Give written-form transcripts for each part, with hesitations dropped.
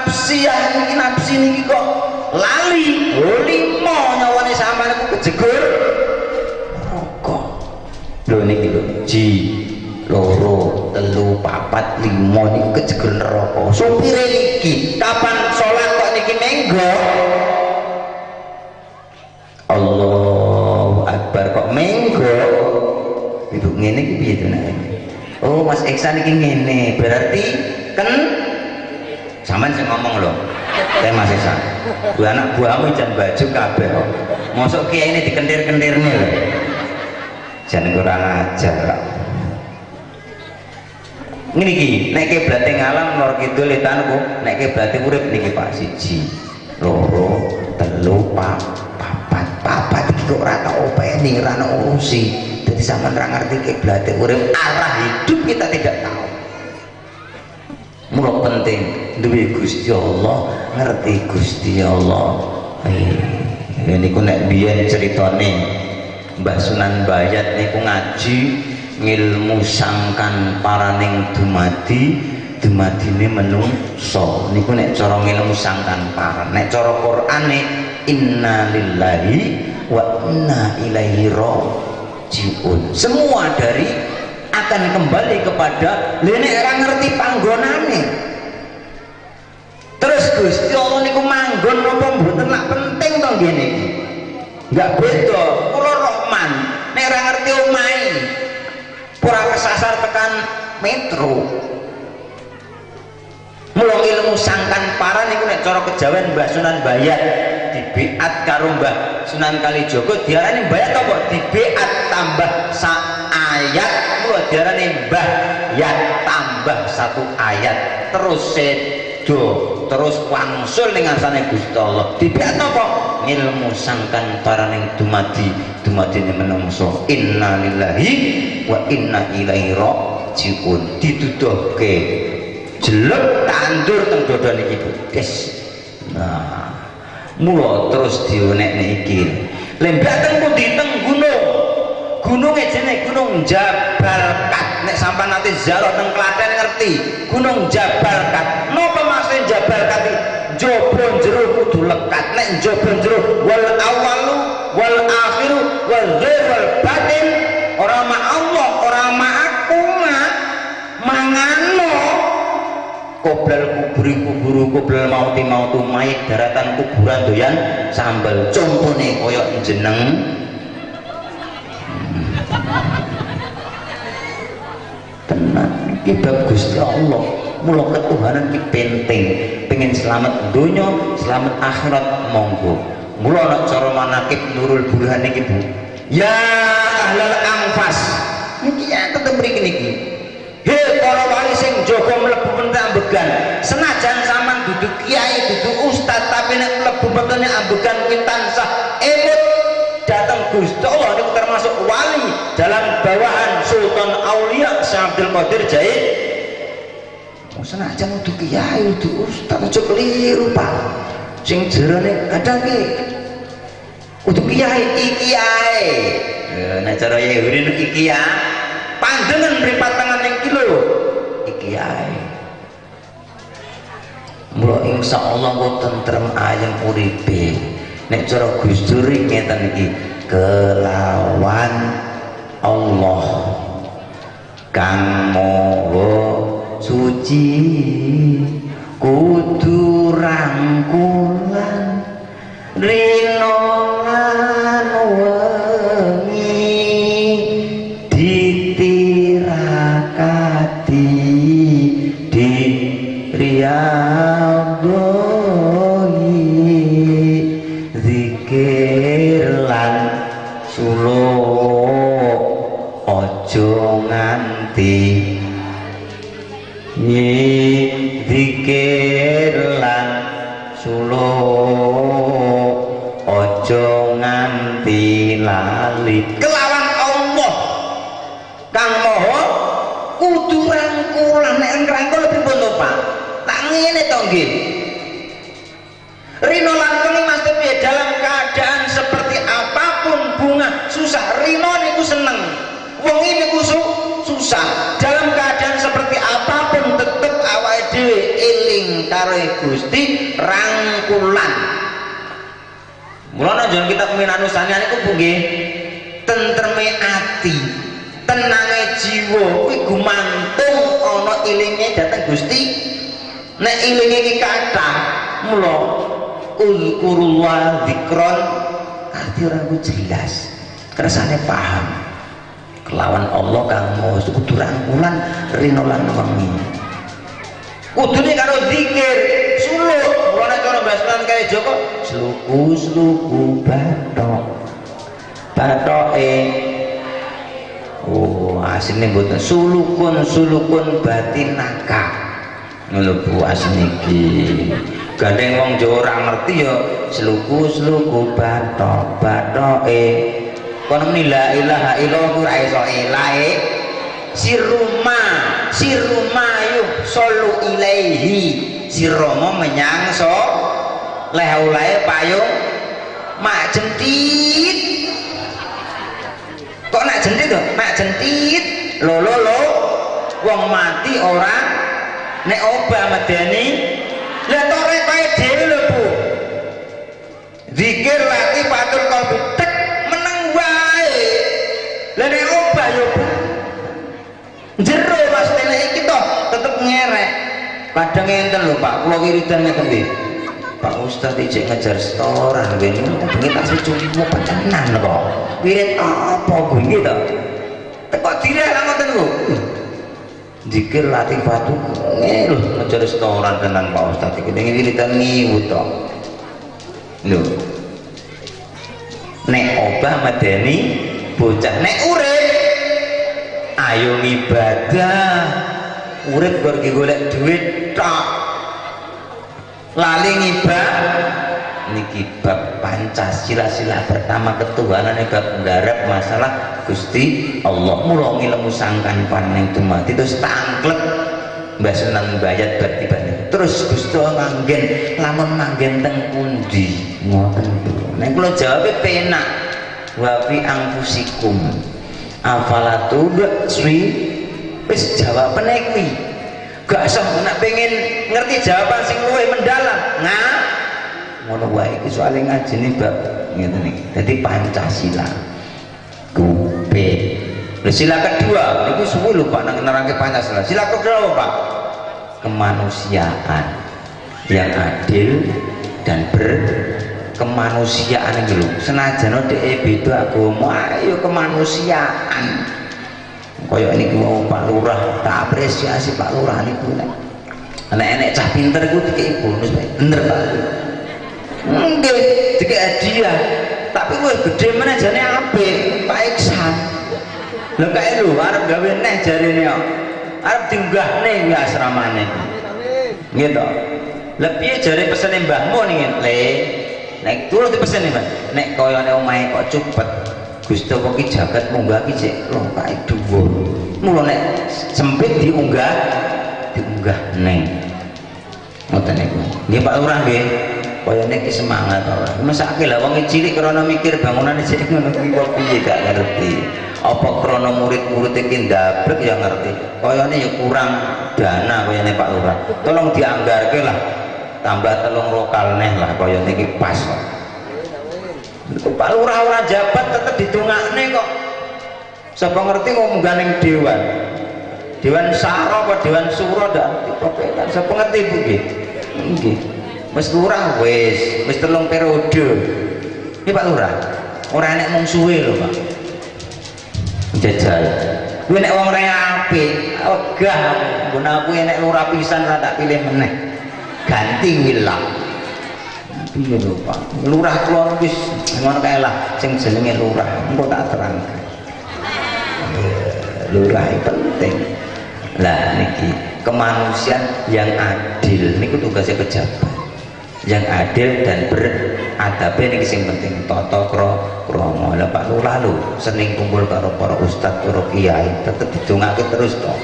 nafsi niki kok lali. Oh, 5 nyawane sampean iku kejegur rokok. Lho niki lho, ji loro telu papat 5 niku kejegur neraka. Supire niki kapan salat kok niki menggo? Allahu Akbar kok menggo. Ibu ngene iki piye to nek? Oh, Mas Iksan iki ngene, berarti kan sampean sing ngomong lho. Teh Mas Iksan. Bu anak buahmu jan baju kabeh kok. Mosok kiai ini dikentir-kentirne lho. Jan kurang ajar. Ngene iki, nek kiblate ngalam lor kidul etanku, nek kiblate urip niki Pak 1, 2, 3, 4 iki kok ora tau openi, ora ono urusi. Jadi sampean ra ngerti kiblate urip, arah hidup kita tidak tahu. Mula penting duwe Gusti Allah, ngerti Gusti Allah. Niku nek biyen critane Mbah Sunan Bayat niku ngaji ngilmu sangkan paraning dumadine menungso. Niku nek cara ngilmu sangkan paran, nek cara Qur'ane inna lillahi wa inna ilaihi raji'un. Semua dari akan kembali kepada nek ora ngerti panggonane. Terus Gusti Allah niku manggon napa mboten lak penting to ngene iki. Enggak beda, kula Rahman nek ora ngerti omahe ora kesasar tekan metro. Mula ilmu sangkan para niku nek cara kejawen Mbah Sunan Bayat dibeat karo Mbah Sunan Kalijaga diarani bayat apa? Dibeat tambah ayat, mula diarani Mbah Yat tambah 1 ayat terus sedo terus wangsul ning ngarsane Gusti Allah. Dibeat apa? Ilmu sangkan paraning dumadine menungso. Inna lillahi wa inna ilaihi raji'un. Dituduhke jelek tandur teng dada niki Bu. Nah, mula terus dionekne iki. Lembah teng pundi? Teng gunung. Gununge jenenge Gunung Jabalkat. Nek sampean nate ziarah teng Klaten ngerti. Gunung Jabalkat. Napa maksud Jabalkat iki? Jaba jero kudu lekat. Nek jaba jero wal awalu wal akhiru wal zahir wal batin, ora ma Allah, ora ma aku mangano. Qoblal kuburu qoblal mauti mautu mayit daratan kuburan doyan sambel. Contone kaya jeneng tenan iki bab Gusti Allah. Mula ketuhanan iki penting, pengen selamat dunya selamat akhirat monggo. Mula ana cara manakib Nurul Burhan iki Bu, ya ahlal anfas niki ya tetep mriki niki. He para wali sing jaga mlebu pentek ambegan, senajan sampean duduk kiai duduk ustaz tapi nek mlebu pentene ambegan kuwi tansah emut datang Gusti Allah niku termasuk wali dalam bawaan Sultan Aulia Syekh Abdul Qadir Jaid. Senajan udah kiai udah ustaz aja keliru Pak. Sing jerone kadang ki udah kiai iki kiai. Nek cara Yahudi iki kiai panjenengan mripat tangan ning kilo iki kiai. Mula insyaallah kok tentrem ayem uripe. Nek cara Gus Dur ngeten iki kelawan Allah kang maha suci kudu rangkulan rino lan wengi ditirakati di riyadhoi zikir lan suluk ojo nganti zikir lan suluk ojo nganti lali kelawan Allah kang maha kudu rangkulan. Nek ngrangkul lebih pun Pak tak ngene to nggih rino lan wengi Mas piye dalam keadaan seperti apapun bunga susah rino niku seneng wengi niku susah dalam keadaan seperti apapun tetep awake dhewe eling karo Gusti rangkulan. Mulane jangan kita minanusane niku nggih tentreme ati, tenange jiwa kuwi gumantung ana ilinge dhateng Gusti. Nek ilinge iki kathah mula uzkurullah dzikron arti ora jelas kersane paham kelawan Allah kang maha kudu rangkulan rina lan wengi kudune karo zikir suluk. Mulane cara Mbah kaya Joko sluku bathoke asline mboten sulukun batinaka ngono Bu asline iki. Gandeng wong Jawa ora ngerti ya sluku bathoke kono muni la ilaha illallah ora iso elae siruma yuh solu ilaihi siromo menyang so lehaulae payung mak jentit kok nak jentit to mak jentit lo wong mati orang nek obah medeni lah tore kaya dhewe lho Bu zikir lati patur kalbu tek meneng wae lah nek obah yo Bu jero Mas tene iki to tetep ngerek kadang enten lho Pak kula wiridan ngeten nggih Pak Ustaz ijek ngejar setoran ben bengi tak cukup pacanan kok wirid apa kuwi to teko direk lah ngoten lho zikir latifatu lho ngejar setoran tenan Pak Ustaz iki ning wiridan ngiwut to lho nek obah medeni bocah nek urip ayo ibadah urip pergi golek duit tok lali ngibadah niki bab Pancasila sila pertama ketuhanan bab nggarap masalah Gusti Allah mula ngilmu sangkan paning dumati terus tangklet Mbah Sunan Bayat bertiban terus Gusti manggen lamun manggen teng pundi ngoten nek kula jawabe penak wa fi anfusikum afalatu swi wis jawabane kuwi gak usah nak pengen ngerti jawaban sing luwih mendalam ngono wae iki soal ngajine bab ngeten iki dadi Pancasila kupe sila kedua itu suwi lho Pak nang nerangke Pancasila sila kedua Pak kemanusiaan yang adil dan berkemanusiaan iki lho senajan dhek beda agama ayo kemanusiaan kaya niki mau Pak Lurah tak apresiasi Pak Lurah niku nek enek cah pinter iku dikeki bonus bener Pak nggih dikeki hadiah tapi wis gedhe meneh jane apik Pak Iksan lho kae lho arep gawe neh jarene kok arep dinggahne kuwi asramane nggih to lha piye jare pesene mbahmu ning le nek turut dipeseni Mas nek kayane omahe kok cepet Gusti Allah ki jagat munggah ki cek lompake dhuwur mula nek sempit diunggah neng ngoten niku nggih Pak Lurah nggih kaya niki semangat ora mesake lah wong cilik krana mikir bangunane sik ngono kuwi kok piye gak ngerti apa krana murid-murid iki ndablek ya ngerti kayane ya kurang dana kayane Pak Lurah tolong dianggarke lah tambah telung lokal neh lah kaya niki pas Pak Lurah ora jabat tetep ditungakne kok sapa ngerti kok mungganing dewan saro apa dewan suro ndak dipopekan sapa ngerti Bu nggih nggih wis kurang wis 3 periode iki Pak Lurah ora enek mung suwe lho Pak jajal kuwi nek wong rene apik wegah nggon aku enek lurah pisan ora tak pilih meneh ganti wilayah piye lho Pak lurah kula wis ngono kae lah sing jenenge lurah engko tak terangkan lurah penting lah niki kemanusiaan yang adil niku tugasnya pejabat yang adil dan beradab niki sing penting tata krama lah Pak Lurah lho seneng kumpul karo para ustaz para kiai tetep didongake terus to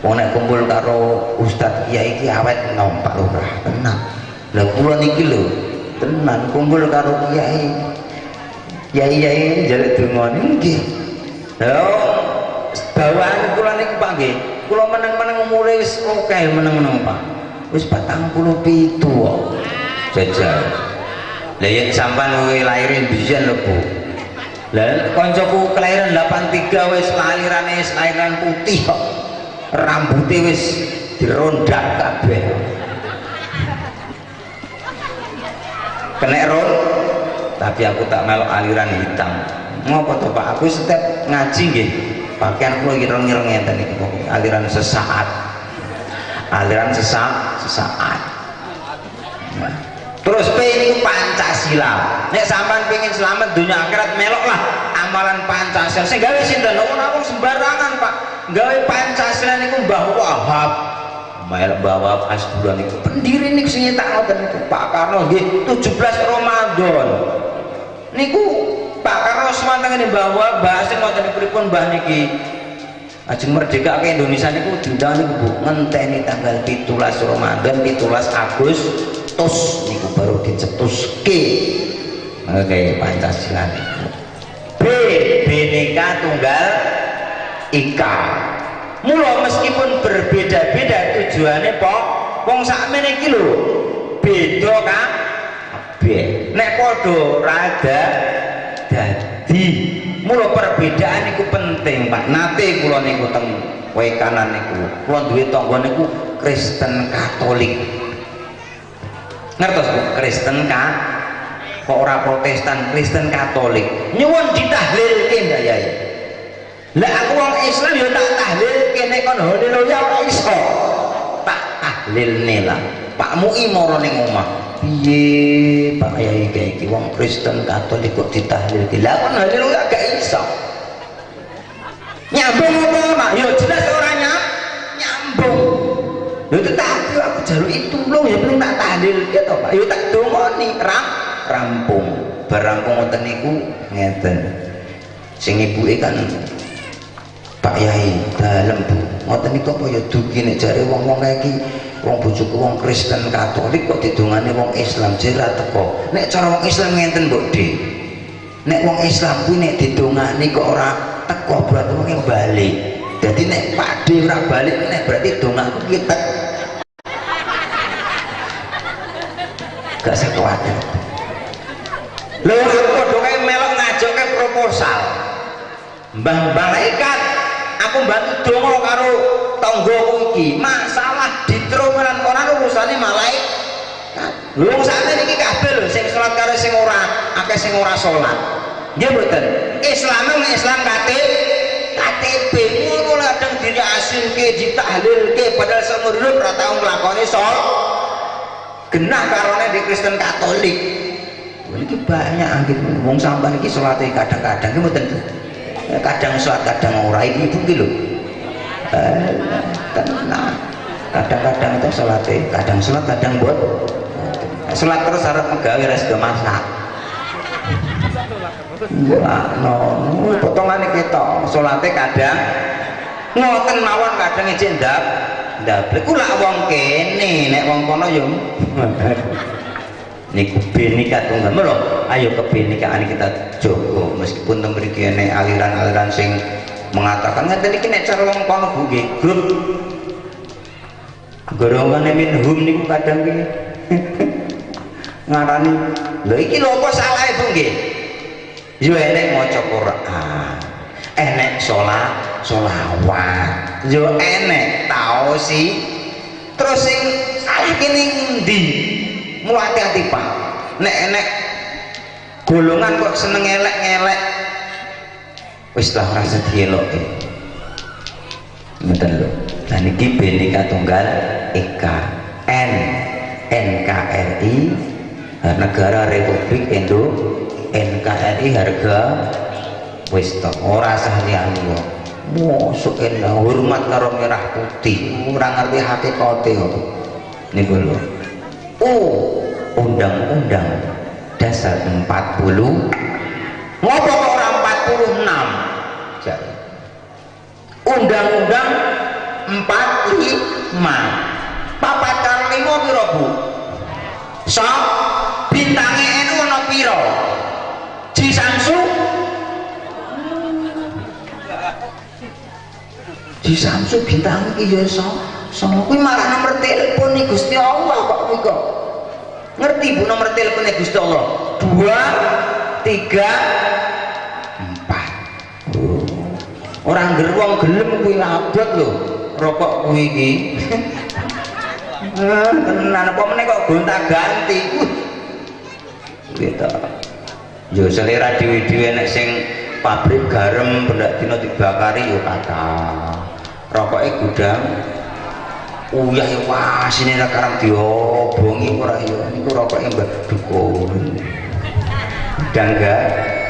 wong nek kumpul karo ustaz kiai iki awet nom Pak Lurah tenang lah kula niki lho tenan kumpul karo kiai njaluk donga nggih lha bawaan kula niku Pak nggih kula meneng-meneng umure wis akeh meneng-meneng Pak wis 47 kok jajal. Lah yen sampean lahirin biyen lho Bu. Lah kancaku kelahiran 83 wis lahiran putih kok. Rambutnya wis dirondak kabeh. Kena ron, tapi aku tak melok aliran hitam. Ngopo to Pak? Aku setiap ngaji nggih, pakaian kula ireng-ireng ngenten iki aliran sesaat. Aliran sesaat. Nah. Terus P ini Pancasila. Nek sampean pengen selamat dunia akhirat meloklah amalan Pancasila. Sing gawe sinten ora sembarangan Pak. Gawe Pancasila niku Mbah Wahab. Mbah Wahab Asdullah niku pendiri niku sing nyetak ngoten niku Pak Karno nggih 17 Ramadan. Niku Pak Karno semanten Mbah Wahab bahas ngoten pripun Mbah niki. Ajeng merdeka ke Indonesia niku diundang niku Bu ngenteni tanggal 17 Ramadan 17 Agustus niku baru dicetuske. Oke Pancasila niku. B Bhinneka Tunggal Ika. Mula meskipun berbeda-beda tujuannya po wong sakmene iki lho beda kabeh. Nek padha rada dadi mula perbedaan iku penting Pak. Nate kula niku teng Wekanan niku kula duwe tangga niku Kristen Katolik. Ngertos Bu? Kristen kok ora Protestan, Kristen Katolik. Nyuwun ditahlilke Mbak Yai. Lah aku wong Islam ya tak tahlilke nek kon haleluya ora iso. Tak tahlilne lah. Pak Mui mara ning omah. Piye Pak Yai iki wong Kristen Katolik kok ditahlilke. Lah kon haleluya gak iso. Nyambung apa Pak? Ya jelas ora nyambung. Lho tetapi aku jaluki tulung ya penting tak tahlilke to Pak. Ya tak dongani rampung. Barampung ngoten niku ngeten. Sing ibuke kan Pak Yai dalem Bu ngoten niku apa ya dugi nek jare wong-wong iki wong bojoku wong Kristen Katolik kok didongane wong Islam jera teko. Nek cara wong Islam ngenten Mbok De. Nek wong Islam kuwi nek didongani kok ora teko berarti wong balik. Jadi nek Pak De ora balik nek berarti dongaku ki tek. Gak sekuatir. Lho aku padha kae melok ngajokke proposal. Mbah malaikat aku bantu donga karo tanggaku iki masalah ditrumelan koran urusane malaikat. Lho wong sakmene iki kabeh lho sing salat karo sing ora akeh sing ora salat. Nggih mboten. Islam KTP ngono ladang diri asilke ditahlilke padahal seumur hidup ora tau nglakoni salat. Genah karone di Kristen Katolik. Iki banyak anggit wong sampean iki salate kadang-kadang iki mboten. Kadang sholat kadang ora ibu ki lho. Tenang. Kadang-kadang itu sholatnya kadang sholat kadang buat sholat terus harap megawe res ke masak. Potongan kita sholatnya kadang ngoten mawon kadang izin ndablek ku lak wong kene nek wong kono yo niku Bhinneka Tunggal lho. Ayo kebinekaan kita jogo meskipun mriki nek aliran-aliran sing mengatakan ngeten iki nek cara wong kono Bu nggih grup golongane minhum niku kadang iki ngarani lho iki lho apa salahe Bu nggih yo enek maca Quran enek sholawat yo enek taosi terus sing salah kene ngendi mu hati-hati Pak nek golongan kok seneng ngelek-ngelek wis lah rasa dieloke ngoten lho. Lah niki Bhinneka Tunggal Ika NKRI Negara Republik NKRI harga wis to ora sah liyane yo mosok enak hormat karo merah putih ora ngerti hakikate kok niku lho. Undang-Undang Dasar 40 ngopo kok ora 46 jare Undang-Undang 45 papat karo 5 piro Bu? Sok bintange NU ana piro? Ji Samsu bintang iki ya iso kuwi malah nomor telepon iki Gusti Allah kok kuwi kok. Ngerti Bu nomor teleponnya Gusti Allah? 2 3 4. Orang geruang gelem kuwi abot lho. Rokok kuwi iki. Tenan apa meneh kok gonta-ganti. Gitu. Yo selera dhewe-dhewe nek sing pabrik garam bendak dina dibakari yo kathah. Rokoke gudang uyah wah sini ra karang diobongi ora yo niku rokoke Mbah Dukun. Dangga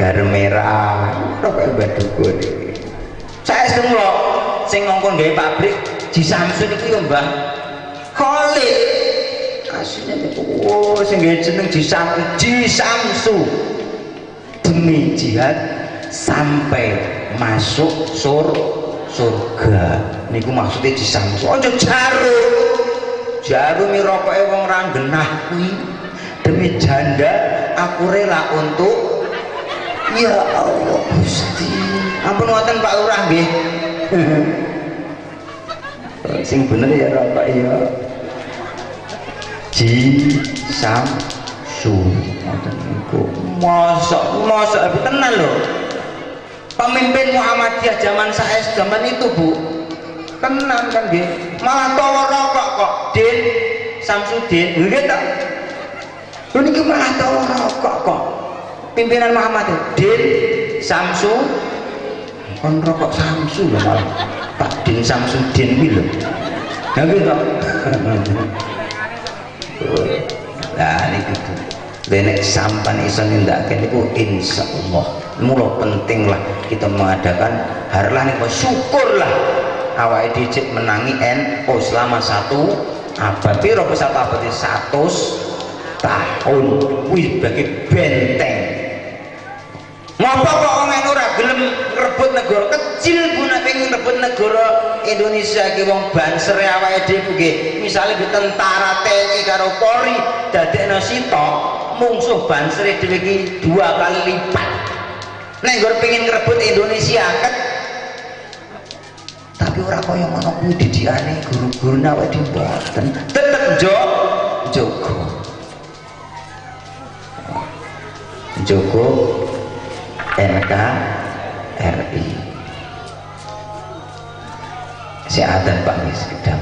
garam merah rokoke Mbah Dukun. Saestu kula sing ngongkon gawe pabrik di Samsun iku yo Mbah Khalid. Asline niku oh sing gawe jeneng di Samsu. Demi jihad sampai masuk surga niku maksudnya di Samsu. Ojo jarum rokoke wong ra genah kuwi demi janda aku rela untuk ya Allah Gusti ampun wonten Pak Lurah nggih. Sing bener ya rokok ya di Samsu ngoten niku. Mosok tenan lho. Pemimpin Muhammadiyah zaman itu Bu tenan kan nggih malah tawa rokok kok Din Samsudin nggih tak lho niki malah tawa rokok kok pimpinan Muhammadiyah Din Samsu kon rokok Samsu lho malah Pak Din Samsudin kuwi lho nggih to lah niki Bu nek sampan iso nindakake niku insyaallah mula penting lah kita mengadakan harlah niku syukurlah awake dicik menangi NU selama 1 abad piro 1 abad 100 tahun wis bagi benteng. Ngapa kok wong NU ora gelem rebut negara kecil Bu nek pengen rebut negara Indonesia iki wong banser awake dhewe nggih misale di tentara TNI karo Polri dadekno sitok mungsuh banser dhewe iki 2 kali lipat. Nek nggur pengen ngerebut Indonesia kan tapi ora kaya ngono kuwi didikane guru-guru awake dhewe mboten tetep Jogo NKRI si adan Pak wis kedam.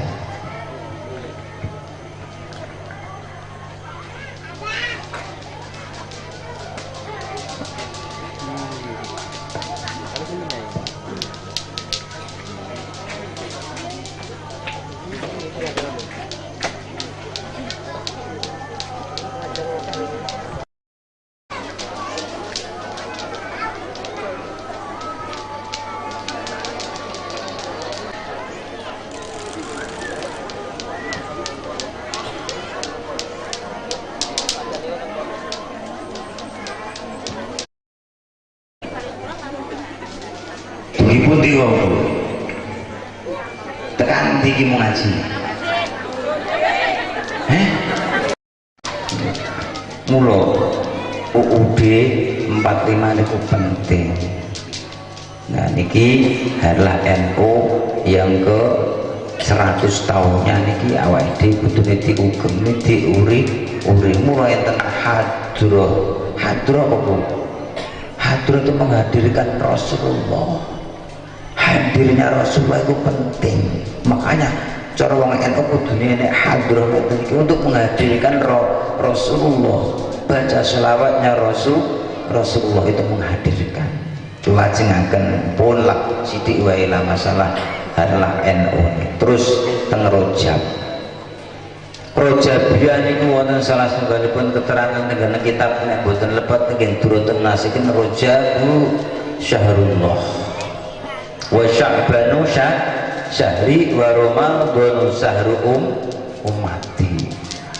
Pundi wong tekan ndi iki mau ngaji mula UUD 45 niku penting. Nah niki harlah NU yang ke 100 tahunnya niki awake dhewe kudune diugemi diuri mulai enten hadroh apa Bu? Hadroh itu menghadirkan Rasulullah. Hadirnya Rasulullah itu penting, makanya cara wong NU kudune nek hadroh iki untuk menghadirkan Rasulullah, baca selawatnya Rasulullah itu menghadirkan. Lajengaken pun lah sithik wae lah masalah adalah NU. Terus teng Rojabiyah niku wonten salah setunggalipun keterangan dengan kitab nek boten lepat nggih duruten nasikin Rojabu Syahrullah. Wa Sya'banu syahri wa Ramadhanu syahru ummati.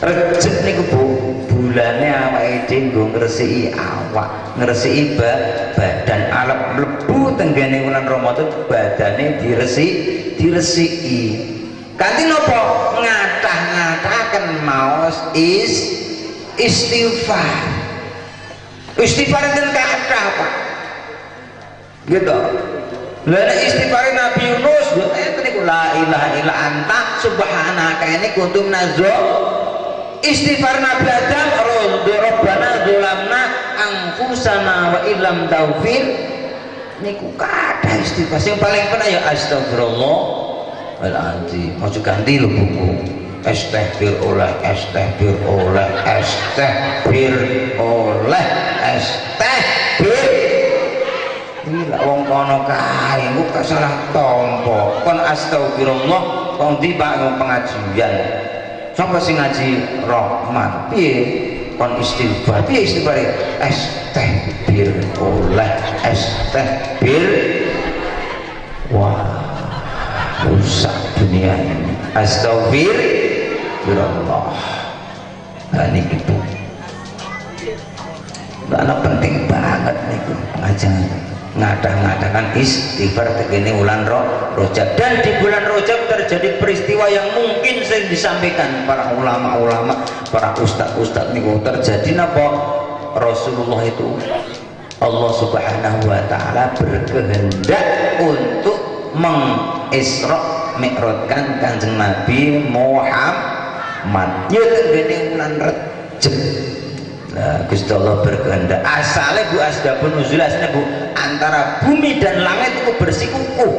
Rejab niku Bu, bulane awake dhewe nggo ngresiki awak, ngresiki badan alat mlebu tenggene wulan Ramadan badane diresiki. Kanthi napa? Ngatah-ngatahaken maos istighfar. Istighfar enten kathah Pak. Gitu. Lha nek istighfar Nabi Yunus lho enten niku la ilaha illa anta subhanaka ini kuntum nazo. Istighfar Nabi Adam Rabbana dzulamna anfusana wa illam taghfir niku kathah istighfar. Sing paling penting ya astagfirullah wal azim. Mau ganti lho buku. Astagfir oleh astagfir oleh astagfir oleh astagfir. Gila wong kono kae engko salah tampa. Kon astagfirullah wong di Pak pengajian. Sapa sing ngaji Rahman? Piye kon istighfar? Piye istighfar? Astagfir oleh astagfir. Wah, rusak dunia ini. Astagfirullah. Nah niki Bu. Karena penting banget niku pengajian. Ngadah-ngadakan istighfar tegene bulan Rajab, dan di bulan Rajab terjadi peristiwa yang mungkin sering disampaikan para ulama-ulama, para ustadz-ustadz niku terjadi napa Rasulullah itu Allah Subhanahu wa taala berkehendak untuk mengisra mi'rajkan Kanjeng Nabi Muhammad ya tegene bulan Rajab. Nah, Gusti Allah berkehendak asalnya Bu asbabun nuzul aslinya Bu antara bumi dan langit itu bersikukuh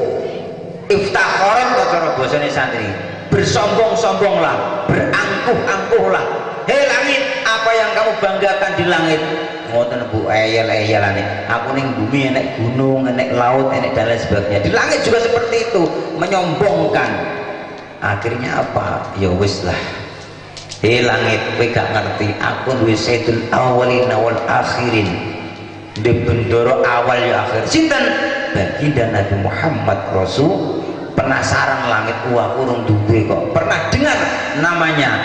iftakhoran cara bahasane santri bersombong-sombonglah berangkuh-angkuhlah hei langit apa yang kamu banggakan di langit ngoten Bu eyel-eyelane aku ning bumi enek gunung enek laut enek dan lain sebagainya di langit juga seperti itu menyombongkan akhirnya apa ya wis lah. Hei langit, kowe gak ngerti aku duwe sayyidul awwalin wal akhirin. Di bendoro awal ya akhir. Sinten? Baginda Nabi Muhammad Rasul. Penasaran langit wah urung duwe kok. Pernah dengar namanya,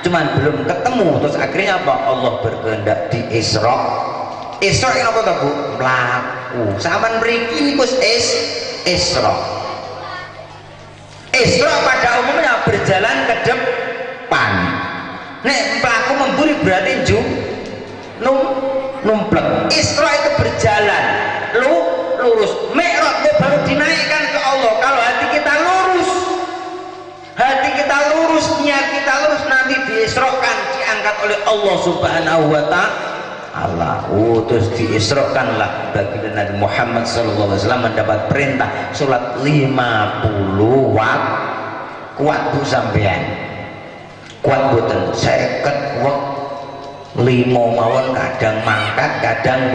cuman belum ketemu. Terus akhirnya apa? Allah berkehendak di Isra. Isra ini apa Bu? Mlaku. Saman mriki niku Isra. Isra pada umumnya berjalan ke depan. Nek pelaku memburi berarti numplek. Isra itu berjalan lurus. Mi'raj baru dinaikkan ke Allah kalau hati kita lurus. Hati kita lurus, niat kita lurus nanti diisrokan, diangkat oleh Allah Subhanahu wa ta'ala. Terus diisrokanlah bagi Nabi Muhammad SAW mendapat perintah sholat 50 waktu. Kuat Bu sampean. Kuat boten 50 limo mawon kadang mangkat kadang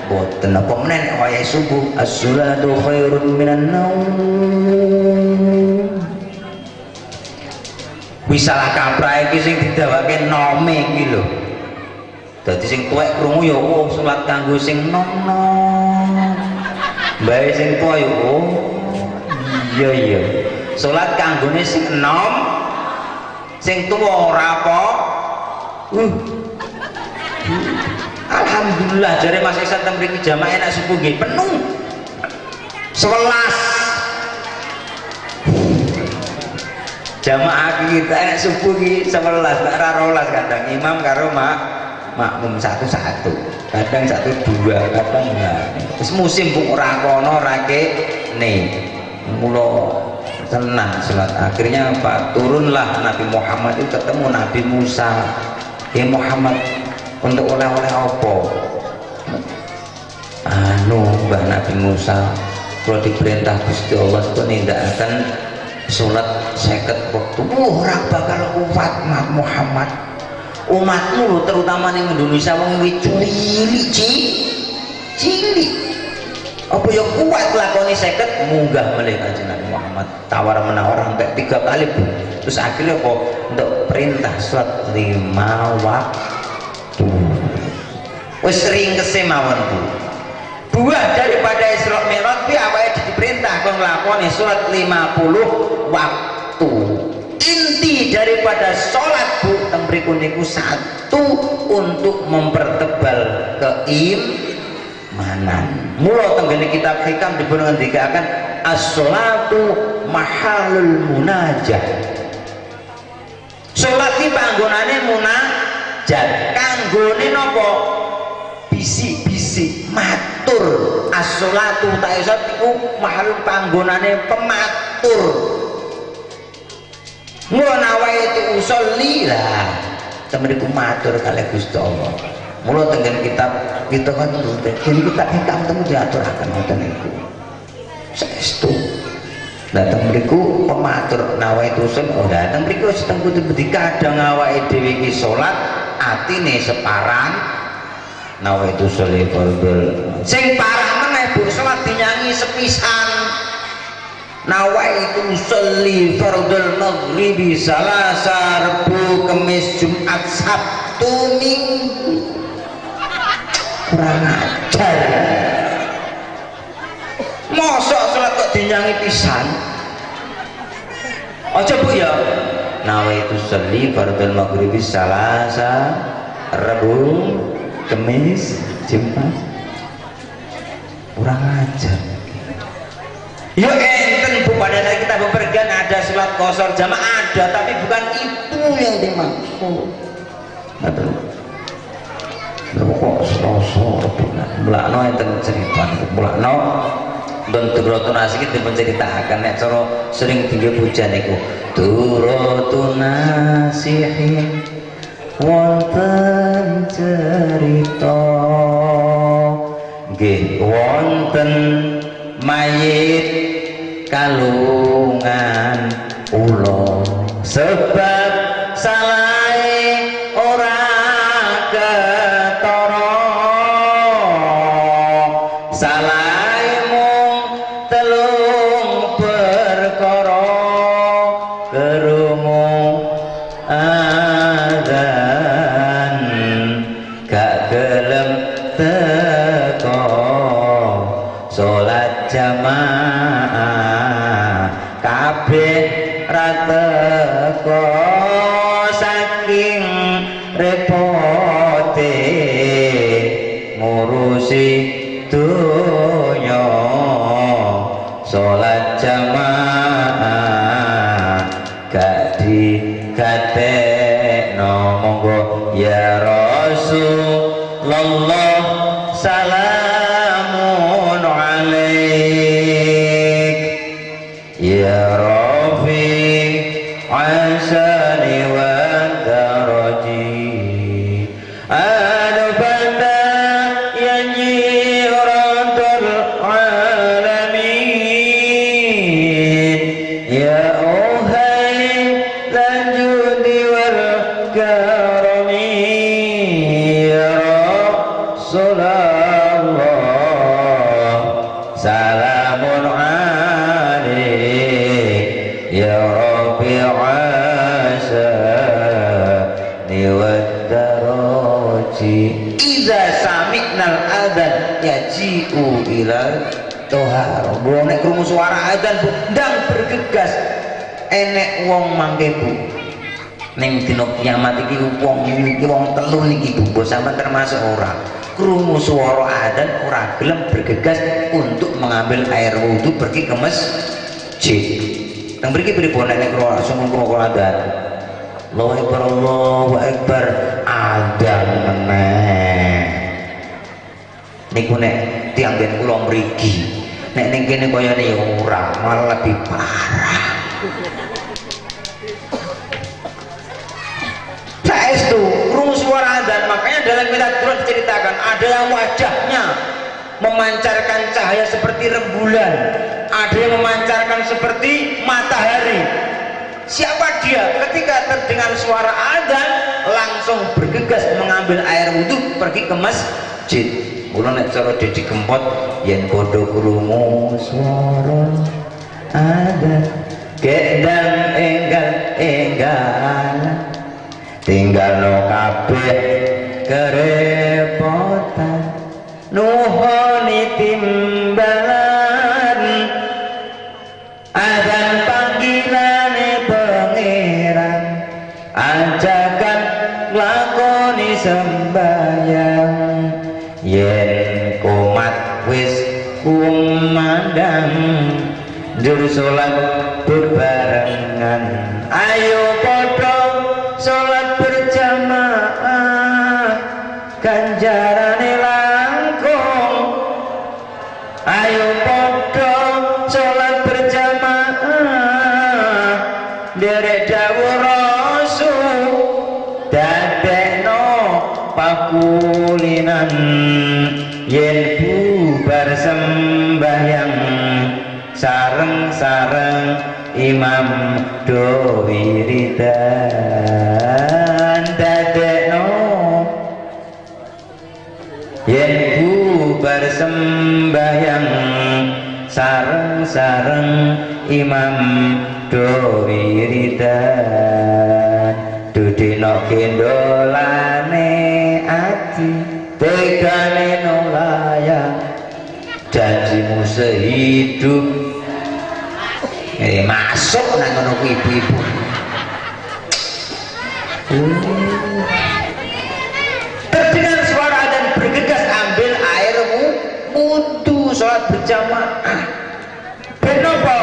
boten apa meneh wayah subuh as-salatu khairun minan naum wisalah kaprah iki sing didawake nome iki lho dadi sing tuwek krungu ya oh salat kanggo sing nom-nom bae sing tuwa ya oh iya salat kanggone sing enom sing tuwa ora apa alhamdulillah jare Mas Iksan teng mriki jamaah enak subuh nggih penuh 11 jamaah kita enak subuh nggih 11 ora 12 kadang imam karo makmum satu-satu kadang 1-2 kadang enggak terus musim Bu ora kono ora kene mula tenang salat akhirnya apa turunlah Nabi Muhammad itu ketemu Nabi Musa ya Muhammad untuk oleh-oleh apa Mbah Nabi Musa kalau diperintah Gusti Allah itu nindakaken salat 50 waktu ora bakal kuat Muhammad umatmu terutama ning Indonesia wong cilik apa yang kuat lakoni 50 munggah melih Kanjeng Nabi Muhammad tawar menawar sampai 3 kali Bu terus akhirnya kok untuk perintah sholat 5 waktu wis sering kesemawon Bu buah daripada Isra Mi'raj piye awake diperintah kon nglakoni sholat 50 waktu inti daripada sholat Bu teng mriku niku satu untuk mempertebal keimanan mula tenggene kitab hikam dipun ngendikaken as-sholatu mahalul munajah sholat iki panggonane munajat kanggone napa bisik-bisik mati pematur. As-sholatu ta'isat iku mahal panggonane pematur. Ngono wae itu usolli lah. Temriku matur kalih Gusti Allah. Mula tenggen kitab kita kan kitab ingkang temu diaturaken ngoten niku. Saestu. Datang mriku pematur nawaitu usul ora datang mriku seteng putih kadang awake dhewe iki salat atine separang nawaitu sholli fardhu sing parah meneh Bu salat dinyanyi sepisan nawaitu sholli fardhu maghribi salasa rebu kemis jumat sabtu minggu kurang ajar. Mosok salat kok dinyanyi pisan. Aja Bu ya. Nawaitu sholli fardhu maghribi salasa rebu kemis jumat kurang ajar. Ya enten Bu pada saat kita bepergian ada sholat qashar jamaah ada tapi bukan itu yang dimaksud. Betul. Kok selasa mulakno enten cerita mulakno dan turutun asik itu menceritakan nek cara sering tinggi pujian niku turutun nasihin wonten cerita nggih wonten mayit kalungan ula sebab salahe ora ketara salahe mung telung perkara kerungu adzan gak gelem teko salat jamaah kabeh ra teko saking repote ngurusi dunya salat jamaah gak digatekno monggo ya Rasulullah salamun alaik ya Rafi asani wa daraji adabanda yanjiratul alamin ya uhai lanjudi wal karami ya Rasulullah salamun alaik ya Rabbi asani wadaraji iza sami'nal adhan yaji'u ilal tohar bu nek krungu suara adhan bu ndang bergegas enek wong mangke bu ning dina kiamat iki wong telu niki bu sampean termasuk ora krungu suara adzan ora gelem bergegas untuk mengambil air wudu pergi ke masjid. Teng mriki pripun nek krungu krungu adzan? Allahu Akbar adzan meneh. Niku nek tiyang den kula mriki nek ning kene kayane ya ora malah lebih parah. Saestu krungu suara adzan makanya dalam kitab Quran diceritakan ada yang wajahnya memancarkan cahaya seperti rembulan, ada yang memancarkan seperti matahari. Siapa dia? Ketika terdengar suara adzan langsung bergegas mengambil air wudhu pergi ke masjid. Mula nek cara Dedi Kempot yen padha krungu suara adzan gedang enggal tinggal no kabeh kerepotan nuhoni timbalan adzan panggilane pangeran ajakan lakoni sembayang yen kumat wis kumandang jur salat bebarengan ayo padha salat berjamaah ganjarane langkung dadekno pakulinan yen bubar sembahyang sareng-sareng imam do wiridan dadekno yen bubar sembahyang sareng-sareng imam do wiridan dudino kendolane ati tegane nolayang janjimu sehidup masuk nang ngono ibu-ibu terdengar suara dan bergegas ambil airmu wudu sholat berjamaah ben apa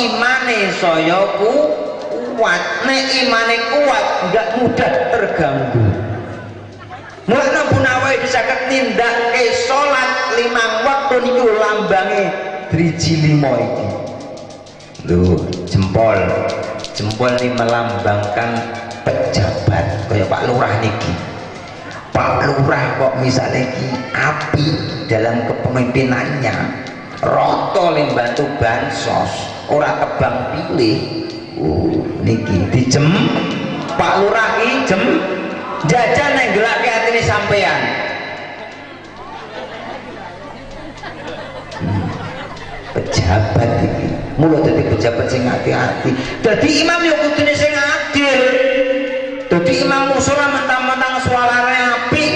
imane saya kuat nek imane kuat enggak mudah terganggu mulane punawai disaged nindakake salat 5 waktu niku lambange driji 5 iki lho jempol ini melambangkan pejabat kayak Pak Lurah niki Pak Lurah kok misalnya ki api dalam kepemimpinannya roto le bantu bansos ora tebang pilih niki dijem Pak Lurah ki jem jajan yang gelake atine sampean pejabat iki mulo dadi pejabat sing hati-hati dadi imam yo kudune sing adil dadi imam musala mentang-mentang suarane apik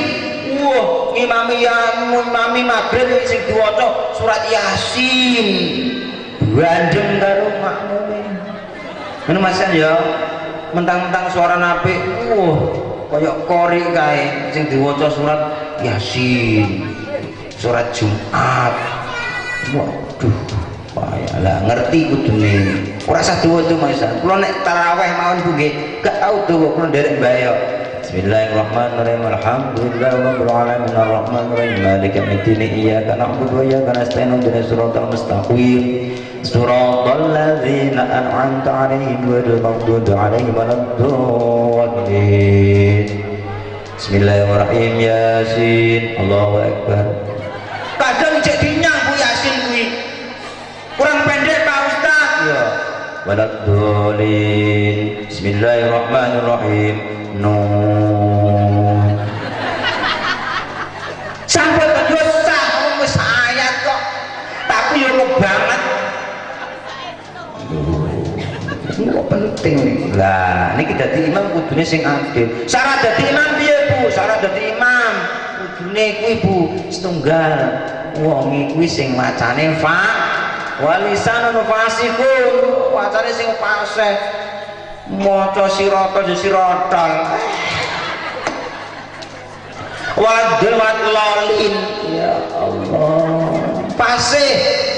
wah imami maghrib sing diwaca surat yasin bandeng karo makmume ngono masan ya mentang-mentang suarane apik wah kaya kori kae sing diwaca surat yasin surat Jumat waduh lah ngerti kudune ora usah dawa-dawa masan kula nek tarawih mawon Bu nggih gak tau dawa kula nderek mbayo bismillahirrahmanirrahim alhamdulillahirabbil alamin arrahmanir rahim maliki yaumiddin iyyaka na'budu wa iyyaka nasta'in ihdinas siratal mustaqim siratal ladzina an'amta 'alaihim ghairil maghdubi 'alaihim waladdallin bismillahirrahmanirrahim yasin Allahu akbar kadang cek dinyang Bu yasin kuwi kurang pendek Pak Ustaz ya waladdallin bismillahirrahmanirrahim nun sampai kedua sah wis ayat kok tapi yo banget kok penting lah niki dadi imam kudune sing adil syarat dadi imam piye Bu syarat dadi imam kudune kuwi Bu setunggal wong kuwi sing macane walisanun fasikun wacane sing fasih maca sirata sirotol wadewat lolin ya Allah fasih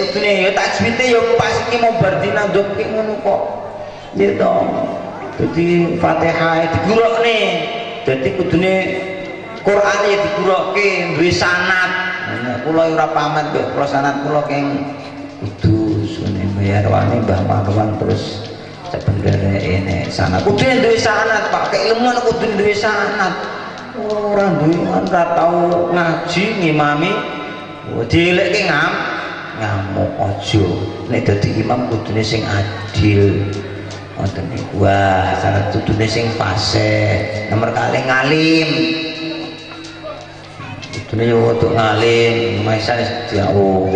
kudune ya tajwide ya pas iki mau bardina nduk ki ngono kok ya to dadi Fatihah digurukne dadi kudune Quran ya digurukke duwe sanad kula ora pamit kok sanad kula keng kudus ini bayar wani Mbah Marwan terus sebenarnya ini sanad kudune duwe sanad Pak keilmuan kudune duwe sanad orang duwe ora tau ngaji ngimami dilekke ngamuk aja nek dadi imam kudune sing adil wonten niku wah syarat kudune sing fasih nomor kali ngalim kudune yo untuk ngalim maisan jauh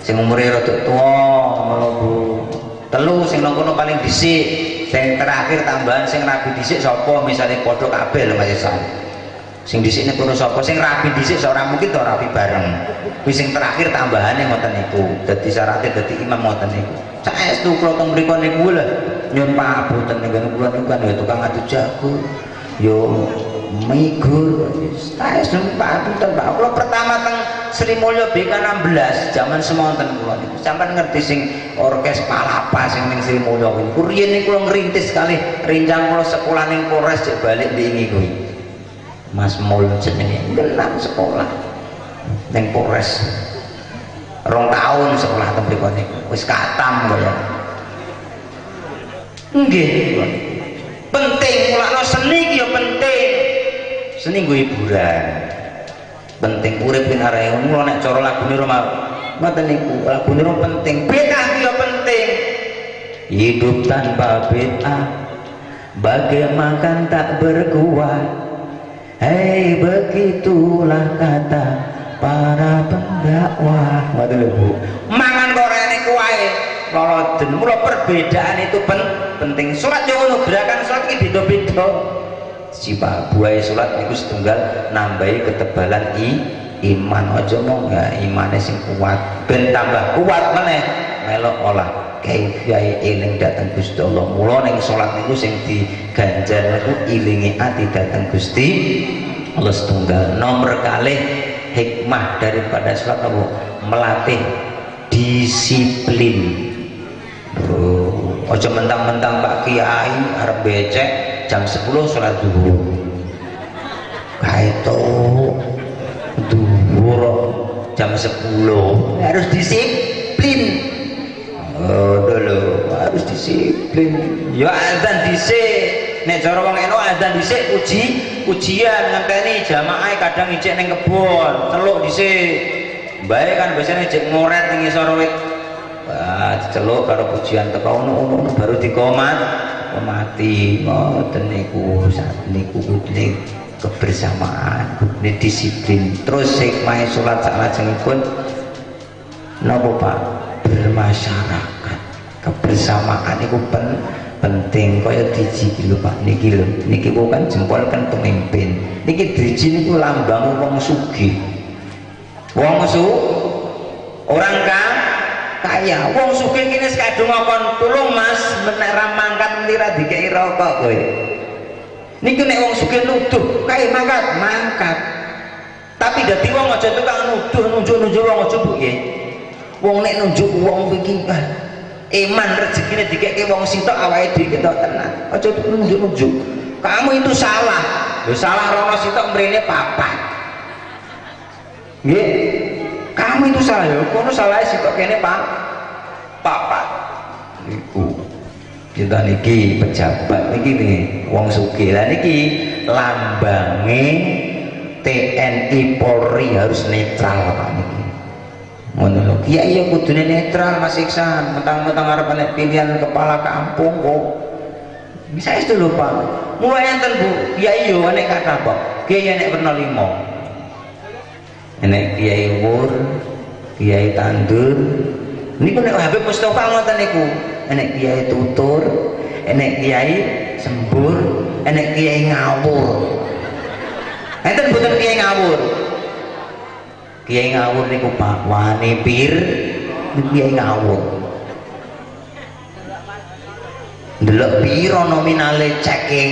sing umure rada tuwa mlebu telu sing nang kono paling dhisik sing terakhir tambahan sing rabi dhisik sapa misale padha kabeh lho Mas Isan sing dhisik nek kono sapa sing rabi dhisik ora mungkin to rabi bareng kuwi sing terakhir tambahane ngoten niku dadi syaratnya dadi imam ngoten niku saestu kula teng mriku niku lho nyun pabuten niku kula niku kan ya tukang adu jago yo migur saestu pabuten Pak kula pertama teng Sri Mulyo BK 16 zaman semonten kula niku sampean ngerti sing orkes palapa sing ning Sri Mulyo niku riyen niku kula ngrintis kali rincang kula sekolah ning Polres cek balik ndingi kuwi Mas Mul jenenge ngelam sekolah ning Polres 2 tahun sekolah teng mriku niku wis katam kaya nggih penting mulakno seni ki ya penting seni nggo hiburan. Penting urip ning arek ngono nek cara lagune Roma ngoten niku lagune penting. Bid'ah yo penting. Hidup tanpa bid'ah bagaikan tak berkuat. Hei, begitulah kata para pendakwah. Ngoten lho Bu. Mangan kok rene kuwae loloden. Mula perbedaan itu penting. Salat yo ngono, gerakan salat iki beda-beda. Si Pak buaya salat niku setunggal nambahi ketebalan iman. Aja mong ya imane sing kuat ben tambah kuat meneh melok olah kaifiyae eling dateng Gusti Allah. Mula ning salat niku sing diganjar niku ilingi ati dateng Gusti Allah setunggal. Nomor kalih hikmah daripada salat apa? Melatih disiplin. Aja mentang-mentang Pak Kiai arep becek jam 10 sholat zuhur. Kaito zuhur jam 10 harus disiplin. Oh dulu harus disiplin. Ya azan dhisik. Nek cara wong eno azan dhisik ujian ngenteni jamaah kadang ijek ning kebon, celuk dhisik. Bae kan biasanya ijek ngoret ning ngisor wit. Wah, celuk karo pujian teko ono baru dikomat mati. Ngoten niku sak niku kudune kebersamaan, kudune disiplin. Terus hikmah salat salajengipun napa Pak? Bermasyarakat. Kebersamaan itu penting. Kaya driji iki lho Pak, niki lho. Niki kan jempol kan pemimpin. Niki driji niku lambang wong sugih. Wong orang kaya. Wong sugih kene sekadung ngokon tulung Mas, nek ra mangkat mlira dikeki rokok kowe. Niki nek wong sugih nuduh, kae mangkat. Tapi dadi wong aja tukang nuduh, nunjuk-nunjuk wong aja Bu nggih. Wong nek nunjuk wong iki iman rezekine dikeki wong sitok awake dhewe ketok tenan. Aja nunjuk-nunjuk. Kamu itu salah. Lho salah rono sitok mrene papat. Nggih. Kamu itu salah ya, kono salahnya sitok kene papat. Niku. Kita niki pejabat niki nih wong sugih. Lah niki lambange TNI Polri harus netral Pak niki. Ngono lho. Iya kudune netral Mas Iksan. Mentang-mentang arep nek pilihan kepala kampung kok. Bisa itu lho Pak. Mulai enten Bu. Iya nek kata Pak. Kiai nek werna 5. Enek Kiai Wur, Kiai Tandur. Niku nek Habib Mustofa ngoten niku. Enek Kiai Tutur, enek Kiai Sembur, enek Kiai Ngawur. Enten mboten Kiai Ngawur. Kiai Ngawur niku Pak wani pir, Kiai Ngawur. Ndelok piro nominale ceke,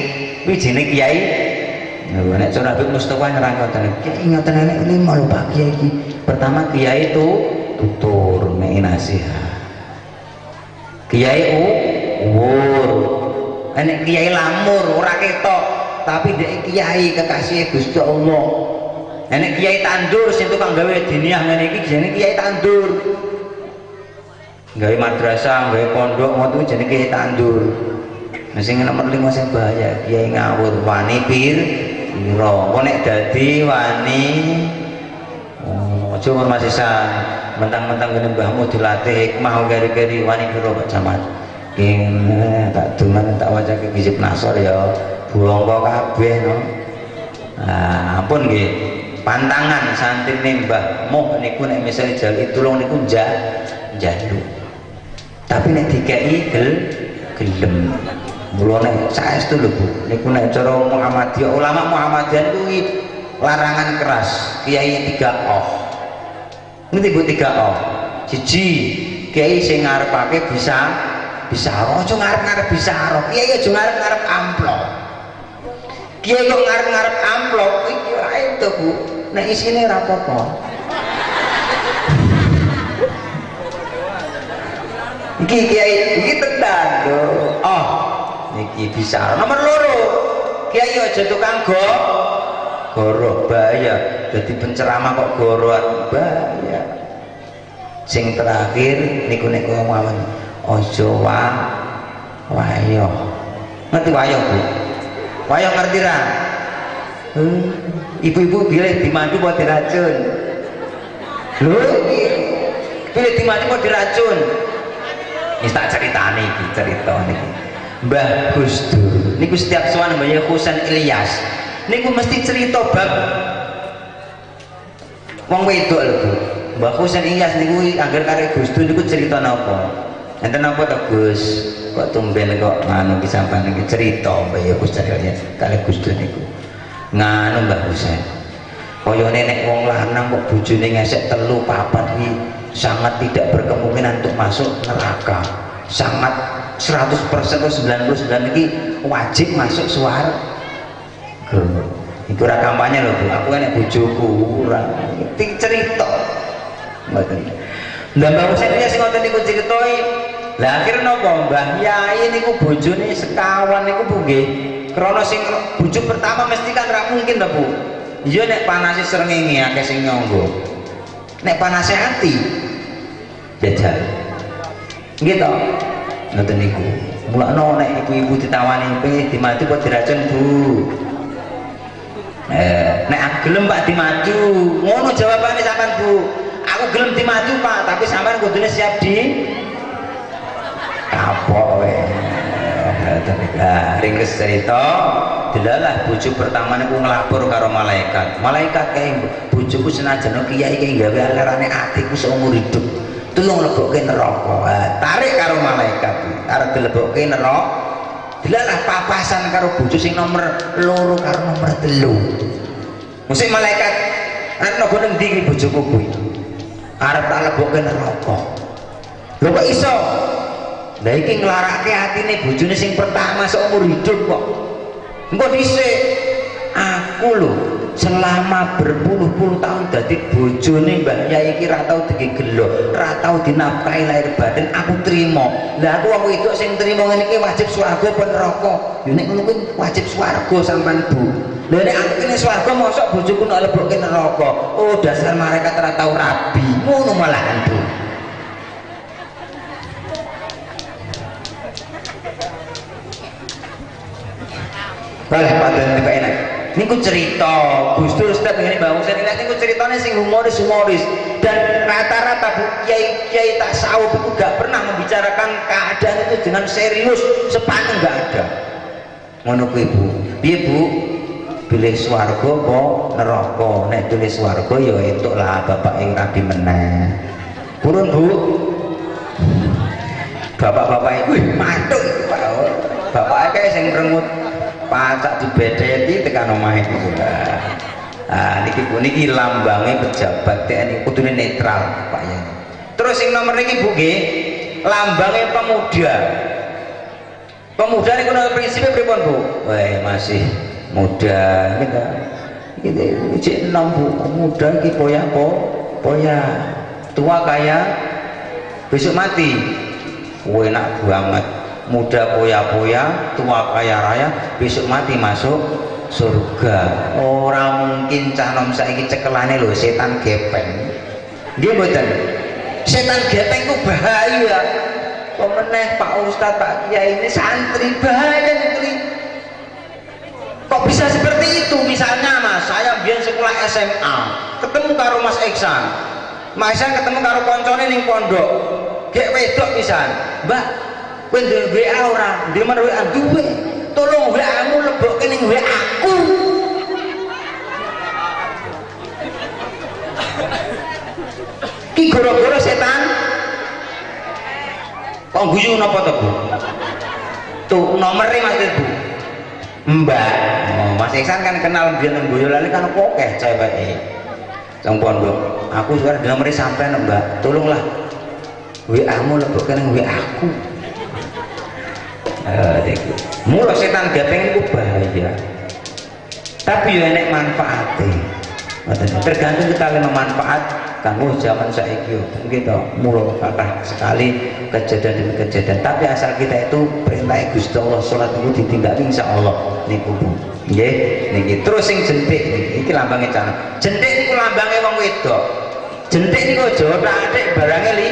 kuwi jenenge Kiai. Nek cara Habib Mustofa nyerang ngoten. Kiai ngoten enek 5 lho Pak Kiai iki. Pertama Kiai itu tutur mek nasihat. Kiai Wur. Enek Kiai Lamur ora ketok, tapi dhek kiai kekasih Gusti Allah. Enek Kiai Tandur sing tukang gawe diniyah ngene iki jenenge Kiai Tandur. Gawe madrasah, gawe pondok ngoten jenenge Kiai Tandur. Nah sing nomor 5 sing bahaya Kiai Ngawur wani pir. Kok nek dadi wani aja Mas Isan mentang-mentang kene mbahmu dilatih hikmah keri-keri wani piro Pak Camat. Tak dungan tak wacake Hizib Nasor ya buangko kabeh no. Nah, ampun nggih. Pantangan santrine Mbah Moh niku nek misale jaluk tulung niku njaluk. Tapi nek dikeki gelem. Mula nek saestu lho Bu, niku nek cara Muhammadiyah, ulama Muhammadiyah kuwi larangan keras. Kiai 3O. Ngerti Bu 3O? Siji, kiai sing ngarepake bisa aja ngarep-ngarep bisa roh. Kiai aja ngarep-ngarep amplop. Kiai kok ngarep-ngarep amplop iki ae to Bu. Nek isine ra apa-apa. Iki kiai iki tenan lho. Oh, niki bisa. Nomor 2, kiai aja tukang goroh bahaya. Jadi penceramah kok gorohan bahaya. Sing terakhir niku ngomong aja wayo. Ngerti wayo Bu? Wayo ngerti ra? Ibu-ibu pilih dimadu mau diracun. Lho, pilih dimadu mau diracun. Ini tak cerita nih. Mbah Gus Dur niku setiap sowan Mbah Husain Ilyas niku mesti cerita bab wong wedok lho Bu. Mbah Husain Ilyas niku angger kare Gus Dur niku cerita napa? Enten napa to Gus? Kok tumben kok nganu ki sampean iki cerita Mbah Husain Ilyas kare Gus Dur niku. Nganu Mbah Husain. Kaya nek wong lanang kok bojone ngesek 3 4 iki sangat tidak berkemungkinan untuk masuk neraka. Sangat 100% atau 99 ini wajib masuk swarga. Itu rekamannya loh Bu. Aku enak bojoku ora cerita. Ngoten. Lah Mbah Husain iki sing ngoten niku critoi. Lah akhire napa Mbah Yai niku bojone sekawan niku Bu nggih. Krana sing bojo pertama mesti kan ra mungkin to Bu. Iya nek panase srengenge akeh sing nyangga. Nek panase ati jajal. Nggih to. Ngoten niku. Mulane nek ibu-ibu ditawani pengen dimadu kok diracun Bu. Nek aku gelem Pak dimadu, ngono jawabane sampean Bu. Aku gelem dimadu Pak, tapi sampean kudune siap di kapok wae. Ring cerita delalah bojo pertama niku nglapor karo malaikat. Malaikat kae bojoku senajan kiai kae gawe alerane atiku seumur hidup. Tulung lebokke neraka. Tarik karo malaikat arep dilebokke neraka. Delalah papasan karo bojo sing nomor 2 karo nomor 3. Musik malaikat arep nogo ning ndi iki bojoku kuwi? Arep tak lebokke neraka. Lho kok iso? Lah iki nglarake atine bojone sing pertama seumur hidup kok. Engko dhisik aku lho selama berpuluh-puluh tahun dadi bojone Mbah Yai iki ra tau digelo, ra tau dinafkahi lahir batin, aku trimo. Lah aku wong wedok sing trimo ngene iki wajib swarga apa neraka? Ya nek ngono kuwi wajib swarga sampean Bu. Lah nek aku kene swarga mosok bojoku nek lebokke neraka. Oh dasar malaikat ra tau rabi. Ngono malahan Bu. Boleh Pak Dan tiba enak. Niku cerita Gus Dur setiap ngene Mbah Husain Ilyas niku ceritanya sing humoris dan rata-rata Bu kiai tasawuf itu gak pernah membicarakan keadaan itu dengan serius, sepanjang gak ada. Ngono kuwi Bu. Piye Bu? Pilih swarga apa neraka? Nek pilih swarga ya entuklah bapak ing rabi meneh. Purun Bu. Bapak-bapak iku matuk iku Pak. Bapak kae sing merengut pacak dibedeti tekan omahe iku. Niki lambange pejabat TNI kudune netral Pak Yai. Terus sing nomor niki Bu nggih, lambange pemuda. Pemuda niku nomor prinsipnya pripun Bu? Wah, masih muda kita. Iki cek enom Bu, muda iki poya tua kaya besok mati. Enak banget. Muda poya-poya, tua kaya raya, besok mati masuk surga. Orang mungkin cah nom saiki cekelane lho setan gepeng. Nggih mboten. Setan gepeng ku bahaya. Pemeneh Pak Ustadz, Pak Kiai ini santri bahaya nih. Kok bisa seperti itu? Misalnya Mas, saya biar sekolah SMA, ketemu karo Mas Iksan. Mas Iksan ketemu karo koncone ning pondok. Gek wedok pisan. Mbak, kowe duwe WA ora? Di mana WA duwe? Tolong WA-mu lebokke ning WA aku. Ki gara-gara setan. Kok guyu napa to, Bu? Tuh nomere Mas Bu. Mbak, Mas Iksan kan kenal biyen nang Boyolali kan akeh ceweke. Sang pondok. Aku sekarang nomere sampean Mbak. Tolonglah WA-mu lebokke ning WA aku. Mula setan gepeng itu bahaya, tapi ya enek manfaatnya. Tergantung kita lima manfaat kanggo zaman saiki gitu. Mula kata sekali kejadian demi kejadian, tapi asal kita itu perintah Gusti Allah salat itu ditinggali insyaallah niku Bu. Nggih, niki terus sing jentik iki lambange cara. Jentik niku lambange wong wedok. Jentik niku aja atik barange li.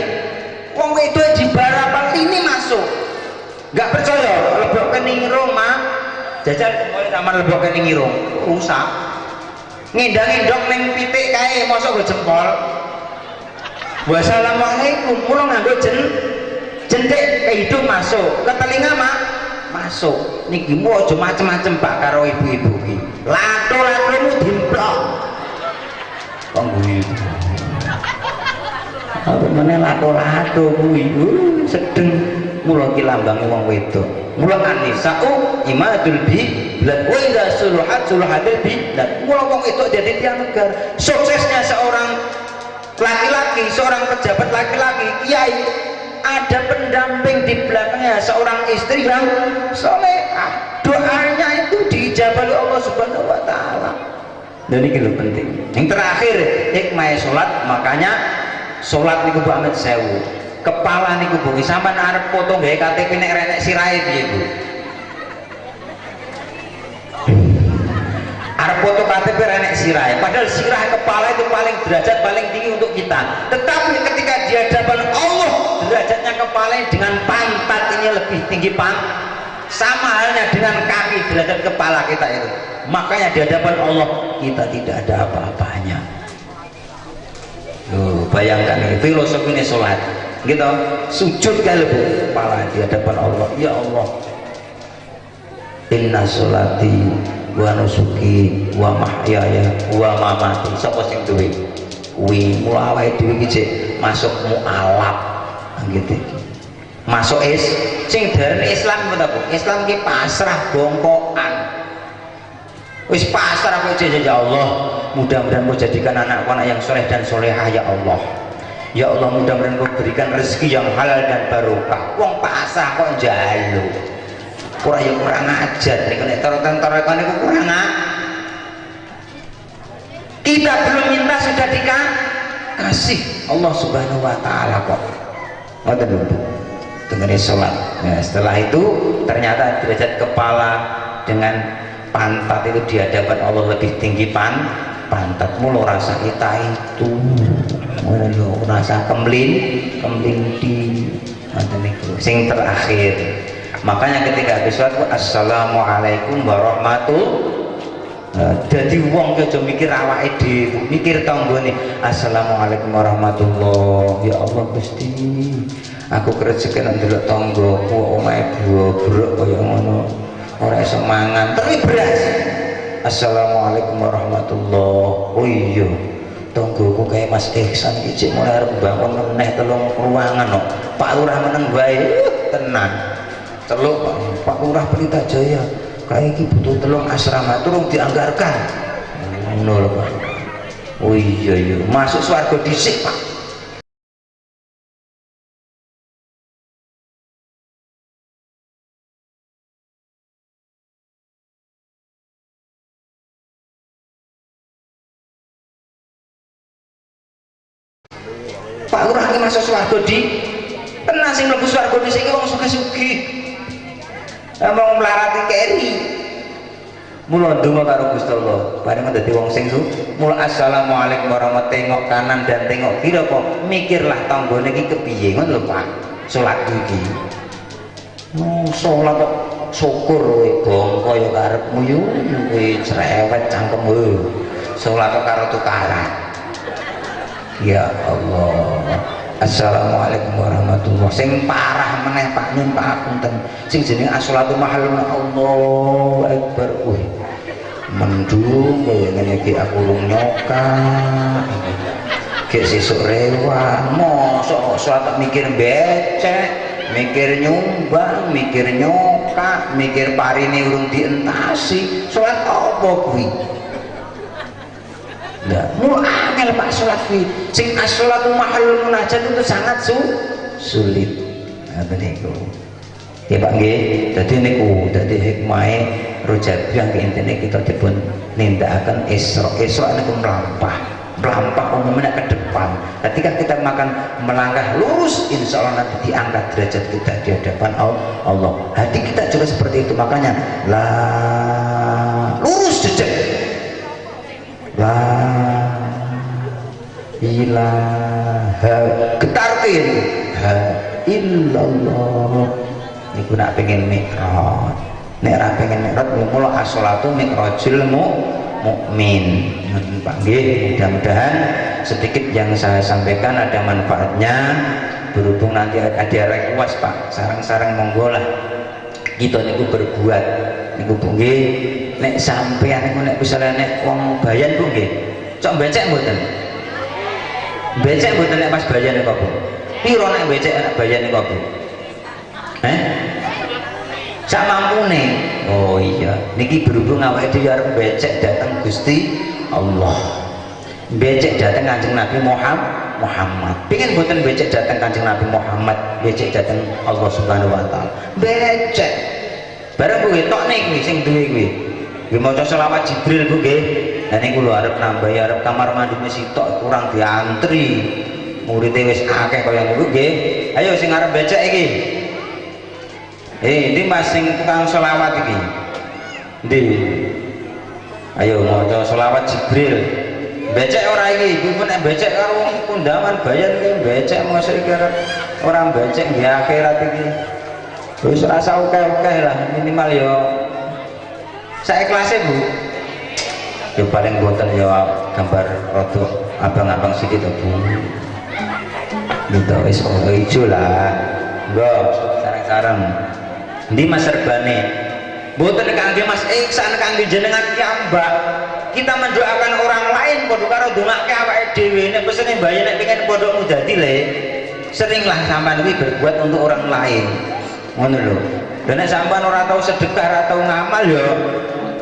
Wong wedok di barapan ini masuk. Gak percaya lebok kening irung mah jajal mulai kamar lebok kening irung rusak ngindang-ngindong ning pitik kae mosok go jempol. Wassalamualaikum mula nganggo jentik ke hidung masuk, ke telinga masuk. Niki mu aja macem-macem Pak karo ibu-ibu iki. Lato-latomu dimplok. Kok guyu. Apa meneh lato-lato kuwi sedeng mula ki lambange wong wedok. Mula anisa'u imadul bilad wa idza suluhatil bilad. Mula wong wedok jadi tiang negara. Suksesnya seorang laki-laki, seorang pejabat laki-laki, kiai, ada pendamping di belakangnya seorang istri yang solehah, doanya itu dijabah oleh Allah Subhanahu wa Ta'ala. Dan ini lebih penting. Yang terakhir, hikmah sholat. Makanya sholat niku Bu Amit sewu, kepala niku Bu sampean arep foto gawe KTP nek renek sirahe piye Bu? Arep foto KTP renek sirahe, padahal sirah kepala itu paling derajat paling tinggi untuk kita. Tetapi ketika di hadapan Allah derajatnya kepala dengan pantat ini lebih tinggi sama halnya dengan kaki derajat kepala kita itu. Makanya di hadapan Allah kita tidak ada apa-apanya. Bayangkan ini filosofi ini sholat gitu, sujud kalau Bu kepala di hadapan Allah. Ya Allah, inna sholati wa nusuki wa mahyaya wa mamati. Sapa sing duwe kuwi mula awake dhewe iki masuk mualaf gitu. Masuk sing darane Islam ngono Bu. Islam ki pasrah bongkokan. Wis pasrah kowe ya Allah. Mudah-mudahan kau jadikan anakku anak yang soleh dan solehah ya Allah. Ya Allah, mudah-mudahan kau berikan rezeki yang halal dan barokah. Wong pasrah kok njaluk. Kurang ya kurang ajar, nek tarokan itu kurang kita belum minta sudah dikasih Allah Subhanahu wa Ta'ala kok. Ngoten lho Bu. Dengerin sholat. Nah, setelah itu ternyata derajat kepala dengan pantat itu di hadapan Allah lebih tinggi pantat. Mulu rasa kita itu rasa kemlin di sing terakhir. Makanya ketika habis sholat assalamualaikum warahmatullahi. Jadi wong aja mikir awake dhewe, mikir tanggane. Assalamualaikum warahmatullahi. Ya Allah Gusti, aku kerejekan ndelok tanggoku omahe buruk kaya ngono. Ora iso mangan, tapi beras. Assalamualaikum warahmatullahi. Oh iya, tanggoku kayak Mas Ihsan iki mulai arep bangun meneh 3 ruangan kok. Pak Lurah meneng bae, tenan. Teluk Pak Lurah Pelita Jaya kayak iki butuh 3 asrama turung dianggarkan. Ngono lho Pak. Oh iya, masuk swarga dhisik Pak. Pak Lurah iki masuk swarga di tenan sing mlebu swarga dhisik iki wong sugih-sugih. Emang melarati keri. Mula ndonga karo Gusti Allah, bareng dadi wong sing mula assalamualaikum warahmatullahi, tengok kanan dan tengok kiri kok mikirlah tanggane iki kepiye ngono lho Pak. Salat iki. Salat kok syukur kowe bangka ya karepmu yo kowe cerewet cangkemmu. Salat karo tukaran. Ya Allah. Assalamualaikum warahmatullahi. Sing parah meneh Pak nyun pakunten. Sing jenenge as-sholatu mahallun Allahu akbar. Wih. Mendung kaya ngene iki aku lung nyoka. Gek sesuk rewan. Mosok salat mikir becek, mikir nyumbang, mikir nyoka, mikir parine urung dientasi. Salat apa kuwi? Nah, angel Pak sholat fi sing as-sholatu mahallul munajat itu sangat sulit. Nah, niku. Ya Pak nggih, dadi niku dadi hikmahe Rojab yang intine kita dipun nindakaken Isra niku melampah umumnya ke depan. Ketika kita makan melangkah lurus, insya Allah nanti diangkat derajat kita di hadapan Allah. Hati kita juga seperti itu, makanya lurus jejak. La ilaha getarke ha illallah. Niku nak pengen mikrot, nek ra pengen mikrot mula as-sholatu mikrojul mukmin. Pak nggih, mudah-mudahan sedikit yang saya sampaikan ada manfaatnya. Berhubung nanti ada request Pak, sarang-sarang monggo lah kita niku berbuat niku nggih. Nek sampean niku nek misalnya nek wong bayan ku nggih cok becek mboten? Becek mboten nek pas bayan niku Bu? Piro nek becek nek bayan niku Bu? Sak mampune. Oh iya, niki berhubung awake dhewe arep becek dateng Gusti Allah. Becek dateng Kanjeng Nabi Muhammad. Pengen mboten becek dateng Kanjeng Nabi Muhammad, becek dateng Allah Subhanahu wa taala. Becek. Bareng kuwi tok ning kuwi sing duwe kuwi. Nggih maca selawat Jibril Bu nggih. Lah niku lho arep nambah arep kamar mandine sitok kurang diantri. Muridé wis akeh kaya niku nggih. Ayo sing arep becek iki. Ini Mas sing tukang selawat iki. Ndi? Ayo maca selawat Jibril. Becek ora iki, iku nek becek karo wong kondangan bayan iki becek mosok iki ora becek nggih akhirat iki. Wis rasa akeh-akeh lah minimal yo saikhlase Bu. Yo paling boten yo gambar rada abang-abang sithik to Bu. Gitu wis ijo lah. Nggo sareng-sareng. Ndi Mas Serbane? Mboten kangge Mas Iksan kangge jenengan piyambak. Kita mendoakan orang lain padha karo ndongake awake dhewe. Nek pesene mbayan nek pengen pondokmu dadi le, seringlah sampean iki berbuat untuk orang lain. Ngono lho. Dan nek sampean ora tau sedekah, ora tau ngamal ya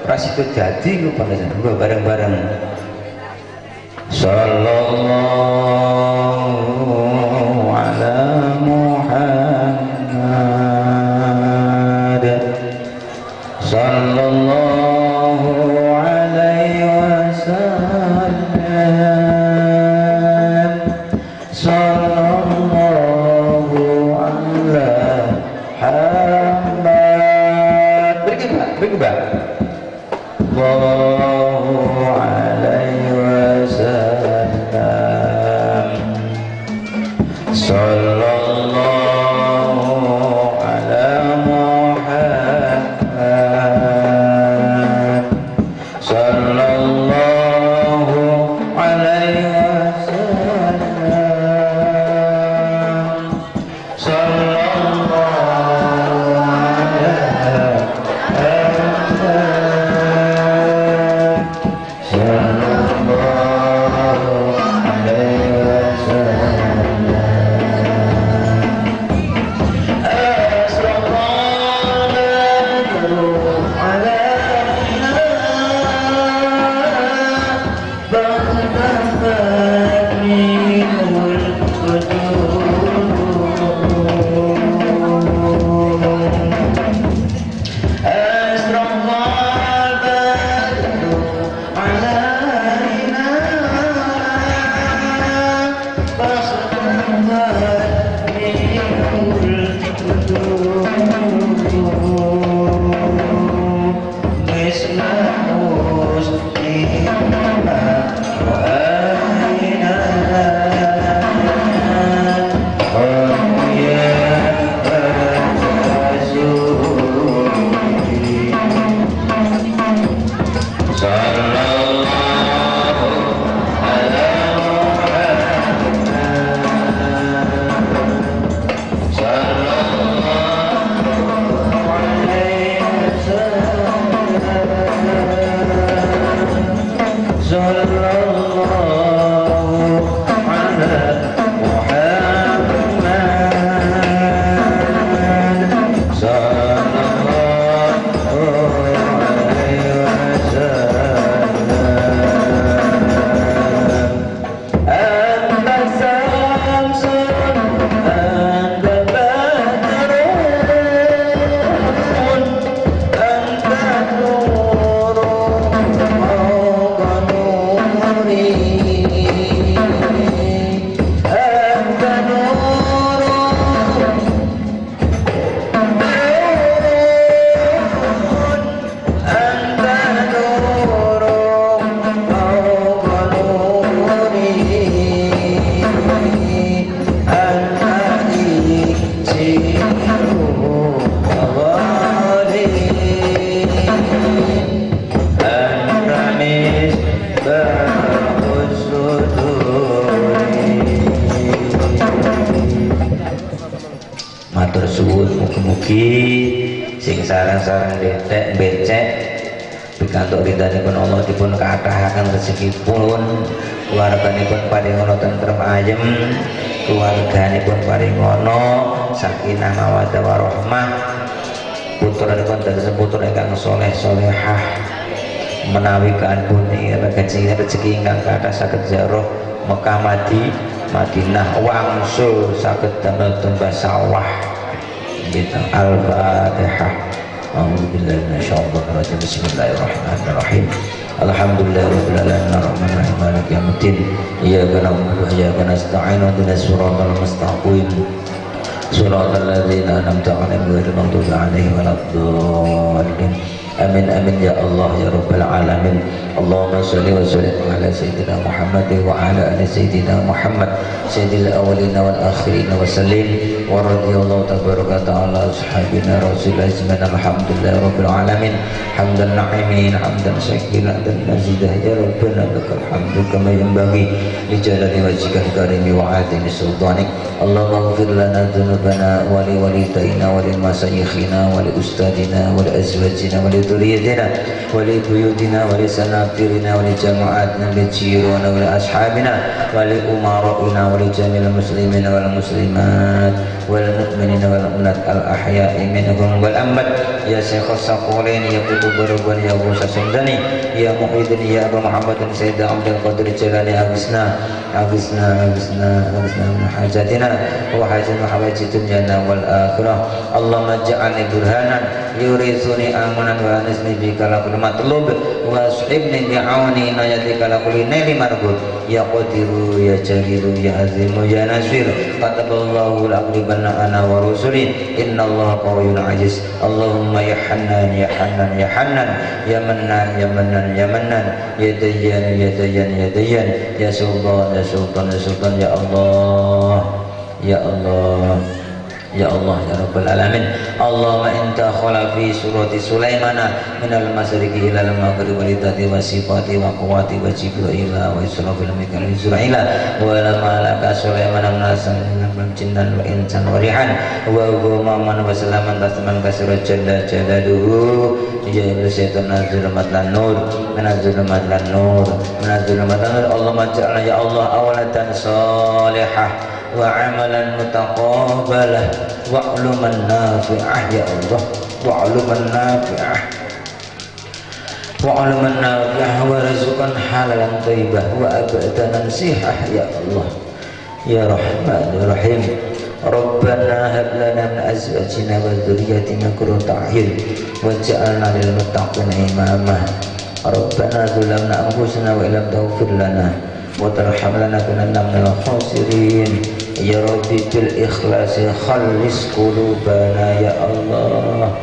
ora sido dadi ku bareng-bareng. Sallallahu ala Muhammad. Sallallahu alaihi wasallam. Sallallahu ala Muhammad. Beri Pak. Sallallahu alaihi wasallam. Sallallahu ala Muhammad. Sallallahu alaihi wasallam. Sallallahu mugi sing sareng-sareng detek becek pikantuk ridhanipun Allah dipun kathahken rezekipun, keluarganipun paringono tentrem ayem, keluarganipun paringono sakinah mawaddah warahmah, putranipun dados putra ingkang saleh salehah menawi kaanpuni rezeki ingkang kathah saged ziarah Mekah Madinah wangsul saged damel tumbas sawah gitu. Al-Fatihah. A'udzubillahi minasyaitonir rajim. Bismillahirrahmanirrahim. Alhamdulillahirabbil alamin arrahmanir rahim maliki yaumiddin. Iyyaka na'budu wa iyyaka nasta'in ihdinas siratal mustaqim. Siratal ladzina an'amta 'alaihim ghairil maghdubi 'alaihim waladdallin. Amin amin ya Allah ya rabbal alamin. Allahumma shalli wa sallim ala sayyidina Muhammad wa ala ali sayyidina Muhammad sayyidil awwalin wal akhirin wa sallim wa radhiyallahu tabaraka ta'ala ashabina rasulillah sallallahu alhamdulillahi rabbil alamin hamdan na'imin hamdan syakiran dan mazidah ya rabbana lakal hamdu kama yanbaghi li jalali wajhikal karimi wa 'azimi sultanik. Allahumma ighfir lana dhunubana wa li walidayna wa li masayyikhina wa li ustadina wa li azwajina wa li dhurriyyatina wa li buyutina wa li sanatirina wa li jama'atina wa li jirana wa li ashabina wa li umara'ina wa li jami'il muslimina wal muslimat wal mu'minina wal mu'minat al ahya'i minhum wal amwat ya syekhus saqulain ya kutub barban ya Abu Sasundani ya Muhyiddin ya Abu Muhammad Sayyid Abdul Qadir Jalani Agusna min hajatina wa hajat hawajid dunyana wal akhirah. Allahumma ja'alni burhanan yurithuni amanan wa anisni bika la kulli matlub wa as'ibni bi'auni nayatika la kulli naili marbud ya qadiru ya jalilu ya azimu ya nasir kataballahu la'aqlibanna ana wa rusuli innallaha qawiyyun aziz. Allahumma ya hannan ya hannan ya hannan ya mannan ya mannan ya mannan ya dayyan ya dayyan ya dayyan ya sultan ya sultan ya sultan ya Allah ya Allah ya Allah ya Rabbal Alamin. Allahumma inta khala fi surati Sulaimana minal masriqi ilal maghrib walidati wa sifati wa quwati wa jibrila wa israfil mikal israila wa la malaka Sulaimana menasan jinnan wa insan wa rihan wa gumaman wa salaman tasman kasira jalla jalaluhu ya syaitan nazulumat lan nur menazulumat lan nur menazulumat lan nur. Allahumma ja'alna ya Allah awlatan salihah wa amalan mutaqabbalah wa uluman nafi'ah ya Allah wa uluman nafi'ah wa uluman nafi'ah wa rizqan halalan thayyibah wa abadanan sihah ya Allah ya Rahman ya Rahim. Rabbana hab lana min azwajina wa dhurriyyatina qurrata a'yun waj'alna lil muttaqina imama. Rabbana zalamna anfusana wa illam taghfir lana wa tarhamna lanakunanna minal khasirin. Ya Rabbi bil ikhlasi khallis qulubana ya Allah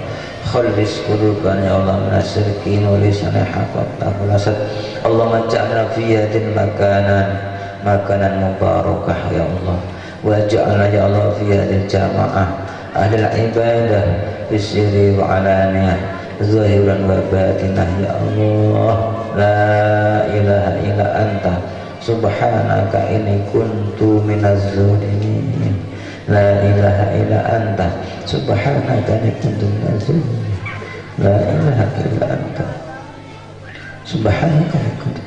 khallis qulubana ya Allah nasirkin wa lisana haqaq tahulasat. Allahumma ja'alna fi hadin makanan mubarakah ya Allah wa ja'alna ya Allah fi hadil jamaah ahlul ibadah bisiri wa alaniyah zahiran wa batinah ya Allah la ilaha illa anta subhanaka inni kuntu minaz zalimin la ilaha illa anta subhanaka inni kuntu minaz zalimin la ilaha illa anta subhanaka inni kuntu.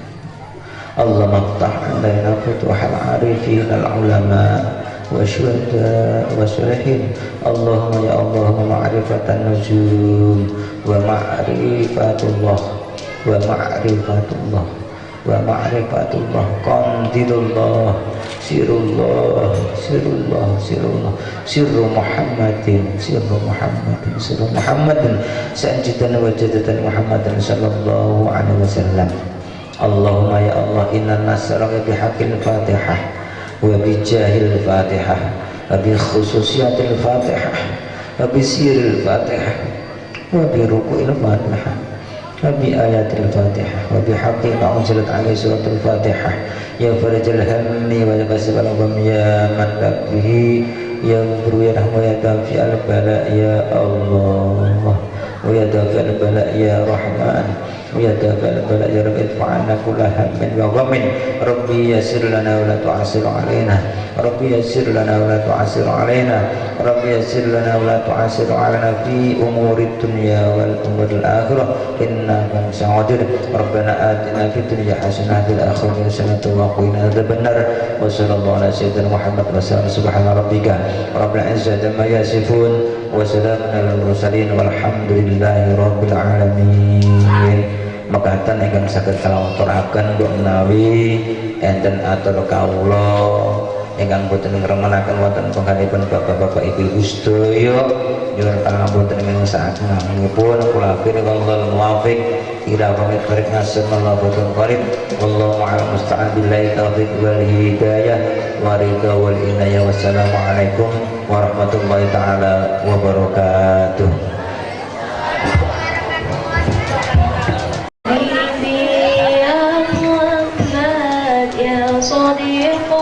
Allahumma iftah alaina futuhal arifin al ulama wa syuhada wa salihin. Allahumma ya Allahumma ma'rifatan nujum wa ma'rifatullah wa ma'rifatullah wa ma'rifatullah qandilullah sirullah sirullah sirullah sirru Muhammadin sajidan wa jadatan Muhammadin sallallahu alaihi wasallam. Allahumma ya Allah inna nasraka bihaqqil fatihah wa bijahil fatihah wa bi khususiyatil fatihah wa bi sirril fatihah wa bi ruku'il fatihah wa bi ayatil fatihah wa bi haqqi ma unzilat alaihi suratul fatihah ya farajal hammi wa kasbal gham ya man bihi ya ghafur ya rahman ya dafi al bala ya Allah wa ya dafi al bala ya rahman ويا دافع البلاء يا رب ادفع عنا كل هم وغم ربي يسر لنا ولا تعسر علينا ربي يسر لنا ولا تعسر علينا ربي يسر لنا ولا تعسر علينا في أمور الدنيا والأمور الآخرة إنك مساعد ربنا آتنا في الدنيا حسنة في الآخرة حسنة وقنا عذاب النار وصلى الله على سيدنا محمد وسلم سبحان ربك رب العزة عما يصفون وسلام على المرسلين والحمد لله رب العالمين. Mekatan ingkang saged kula aturaken kula menawi enten atur kawula ingkang boten ngremanaken wonten penggalipun bapak-bapak ibu-ibu sedaya nyuwun pangapunten ing saangipun kula akhiri wallahul muwaffiq ila aqwamit thoriq nasallallahu boten qarib wallahu a'lam musta'an billahi taufiq wal hidayah wa ridha wal inayah wassalamu alaikum warahmatullahi taala wabarakatuh. صديق